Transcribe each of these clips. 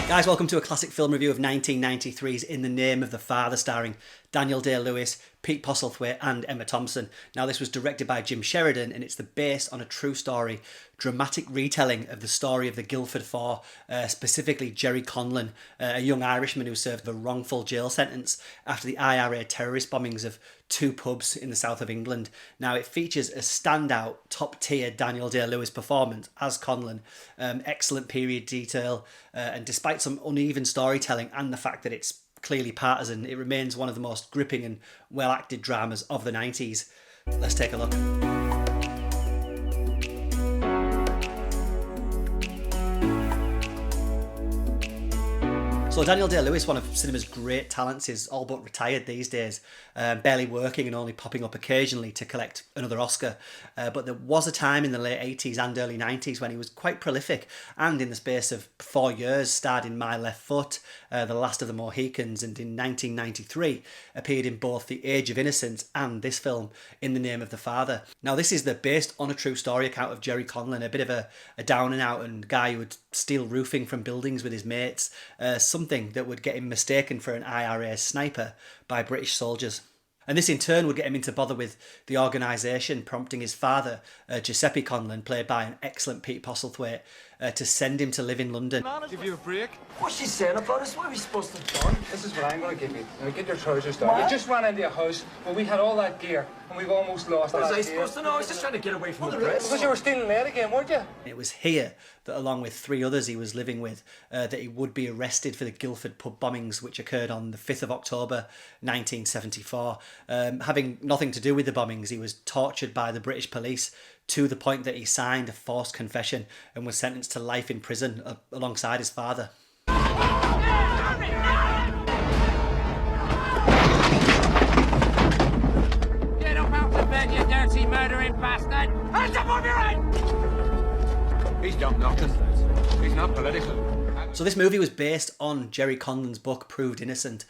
Guys, welcome to a classic film review of 1993's In the Name of the Father, starring Daniel Day-Lewis, Pete Postlethwaite and Emma Thompson. Now, this was directed by Jim Sheridan, and it's based on a true story, dramatic retelling of the story of the Guildford Four, specifically Gerry Conlon, a young Irishman who served a wrongful jail sentence after the IRA terrorist bombings of two pubs in the south of England. Now, it features a standout, top-tier Daniel Day-Lewis performance as Conlon, excellent period detail, and despite some uneven storytelling and the fact that it's clearly partisan, it remains one of the most gripping and well-acted dramas of the 90s. Let's take a look. So Daniel Day-Lewis, one of cinema's great talents, is all but retired these days, barely working and only popping up occasionally to collect another Oscar. But there was a time in the late 80s and early 90s when he was quite prolific, and in the space of 4 years starred in My Left Foot, The Last of the Mohicans, and in 1993 appeared in both The Age of Innocence and this film, In the Name of the Father. Now, this is based on a true story account of Gerry Conlon, a bit of a down and out and guy who would steal roofing from buildings with his mates, something that would get him mistaken for an IRA sniper by British soldiers. And this in turn would get him into bother with the organisation, prompting his father, Giuseppe Conlon, played by an excellent Pete Postlethwaite, to send him to live in London. Give you a break? What's she saying about us? What are we supposed to have done? This is what I'm going to give you. Now get your trousers down. You just ran into a house where we had all that gear and we've almost lost it. What was I supposed to know? I was just trying to get away from the press. Because you were stealing lead again, weren't you? It was here that, along with 3 others he was living with, that he would be arrested for the Guildford pub bombings, which occurred on the 5th of October 1974. Having nothing to do with the bombings, he was tortured by the British police to the point that he signed a forced confession and was sentenced to life in prison alongside his father. Get up out of bed, you dirty murdering bastard! Hands up on your head! He's done nothing. He's not political. So this movie was based on Gerry Conlon's book Proved Innocent,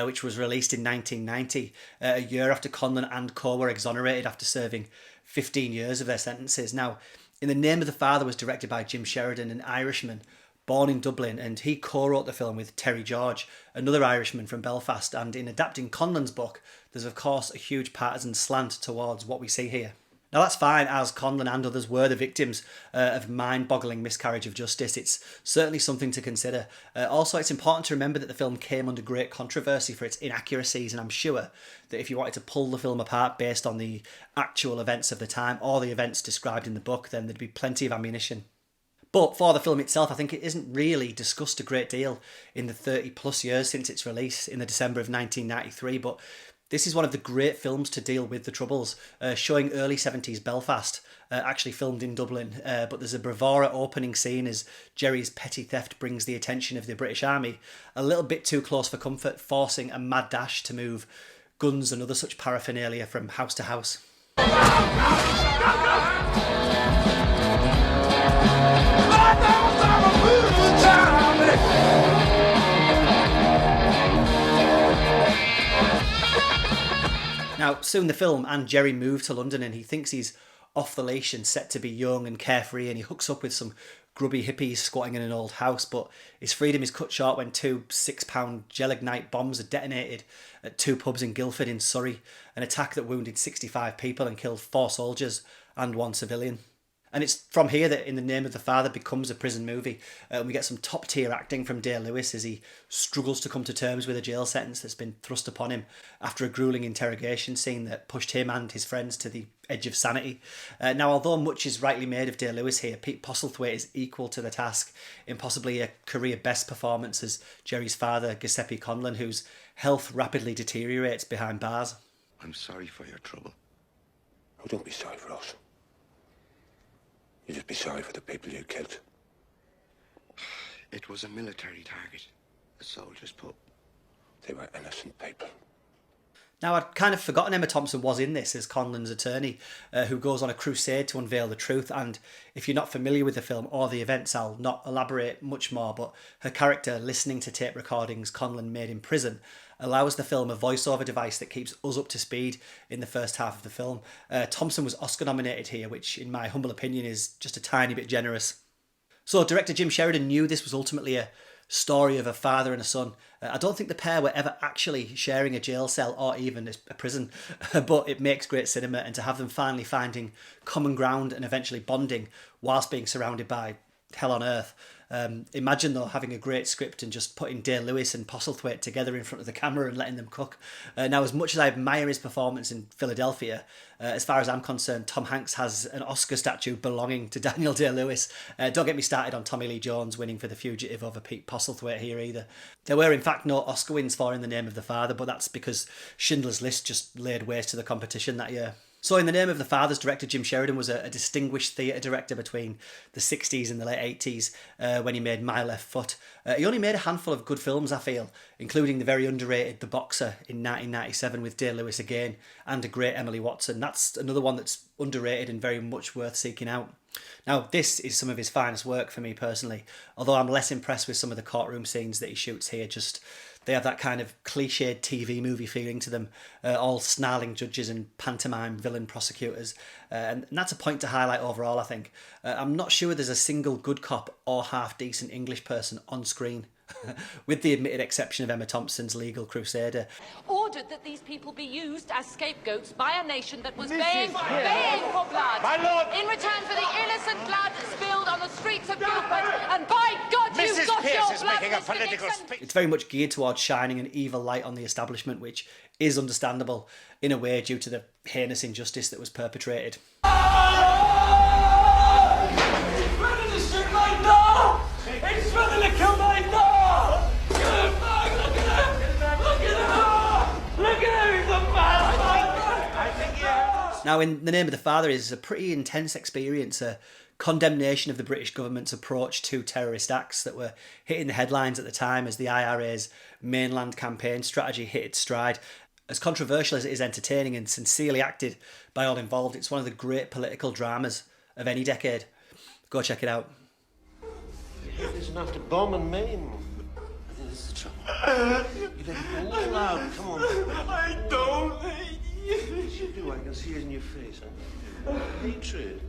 which was released in 1990, a year after Conlon and co were exonerated after serving 15 years of their sentences. Now, In the Name of the Father was directed by Jim Sheridan, an Irishman born in Dublin, and he co-wrote the film with Terry George, another Irishman from Belfast. And in adapting Conlon's book, there's of course a huge partisan slant towards what we see here. Now that's fine, as Conlon and others were the victims of mind-boggling miscarriage of justice. It's certainly something to consider. Also, it's important to remember that the film came under great controversy for its inaccuracies, and I'm sure that if you wanted to pull the film apart based on the actual events of the time or the events described in the book, then there'd be plenty of ammunition. But for the film itself, I think it isn't really discussed a great deal in the 30 plus years since its release in the December of 1993, but this is one of the great films to deal with the Troubles, showing early 70s Belfast, actually filmed in Dublin. But there's a bravura opening scene as Gerry's petty theft brings the attention of the British Army a little bit too close for comfort, forcing a mad dash to move guns and other such paraphernalia from house to house. Now, soon the film and Gerry move to London, and he thinks he's off the leash and set to be young and carefree, and he hooks up with some grubby hippies squatting in an old house, but his freedom is cut short when 2 6-pound gelignite bombs are detonated at 2 pubs in Guildford in Surrey, an attack that wounded 65 people and killed 4 soldiers and 1 civilian. And it's from here that In the Name of the Father becomes a prison movie. We get some top-tier acting from Day-Lewis as he struggles to come to terms with a jail sentence that's been thrust upon him after a gruelling interrogation scene that pushed him and his friends to the edge of sanity. Now, although much is rightly made of Day-Lewis here, Pete Postlethwaite is equal to the task in possibly a career best performance as Gerry's father, Giuseppe Conlon, whose health rapidly deteriorates behind bars. I'm sorry for your trouble. Oh, don't be sorry for us. You just be sorry for the people you killed. It was a military target, a soldier's pub. They were innocent people. Now, I'd kind of forgotten Emma Thompson was in this as Conlon's attorney, who goes on a crusade to unveil the truth. And if you're not familiar with the film or the events, I'll not elaborate much more, but her character, listening to tape recordings Conlon made in prison, allows the film a voiceover device that keeps us up to speed in the first half of the film. Thompson was Oscar nominated here, which in my humble opinion is just a tiny bit generous. So director Jim Sheridan knew this was ultimately a story of a father and a son. I don't think the pair were ever actually sharing a jail cell or even a prison, but it makes great cinema, and to have them finally finding common ground and eventually bonding whilst being surrounded by hell on earth. Imagine though having a great script and just putting Day-Lewis and Postlethwaite together in front of the camera and letting them cook. Now, as much as I admire his performance in Philadelphia, as far as I'm concerned, Tom Hanks has an Oscar statue belonging to Daniel Day-Lewis. Don't get me started on Tommy Lee Jones winning for The Fugitive over Pete Postlethwaite here either. There were in fact no Oscar wins for In the Name of the Father, but that's because Schindler's List just laid waste to the competition that year. So In the Name of the Father's director Jim Sheridan was a distinguished theatre director between the 60s and the late 80s when he made My Left Foot. He only made a handful of good films, I feel, including the very underrated The Boxer in 1997 with Day-Lewis again, and a great Emily Watson. That's another one that's underrated and very much worth seeking out. Now, this is some of his finest work for me personally, although I'm less impressed with some of the courtroom scenes that he shoots here. They have that kind of cliched TV movie feeling to them, all snarling judges and pantomime villain prosecutors. And that's a point to highlight overall, I think. I'm not sure there's a single good cop or half-decent English person on screen, with the admitted exception of Emma Thompson's legal crusader. Ordered that these people be used as scapegoats by a nation that was baying for blood. My lord! In return for the innocent blood spilled on the streets of Guildford, and by God, you've got your blood, Mr. Nixon! It's very much geared towards shining an evil light on the establishment, which is understandable in a way due to the heinous injustice that was perpetrated. It's ready to shoot my dog! It's ready to kill my dog! Look at him! Look at him! Look at him! He's a bastard! Now, In the Name of the Father is a pretty intense experience, a condemnation of the British government's approach to terrorist acts that were hitting the headlines at the time as the IRA's mainland campaign strategy hit its stride. As controversial as it is entertaining and sincerely acted by all involved, it's one of the great political dramas of any decade. Go check it out. You hate this enough to bomb and maim. I think this is the trouble. You let it go all out. Come on. I don't hate you. Yes, you do. I can see it in your face. Hatred.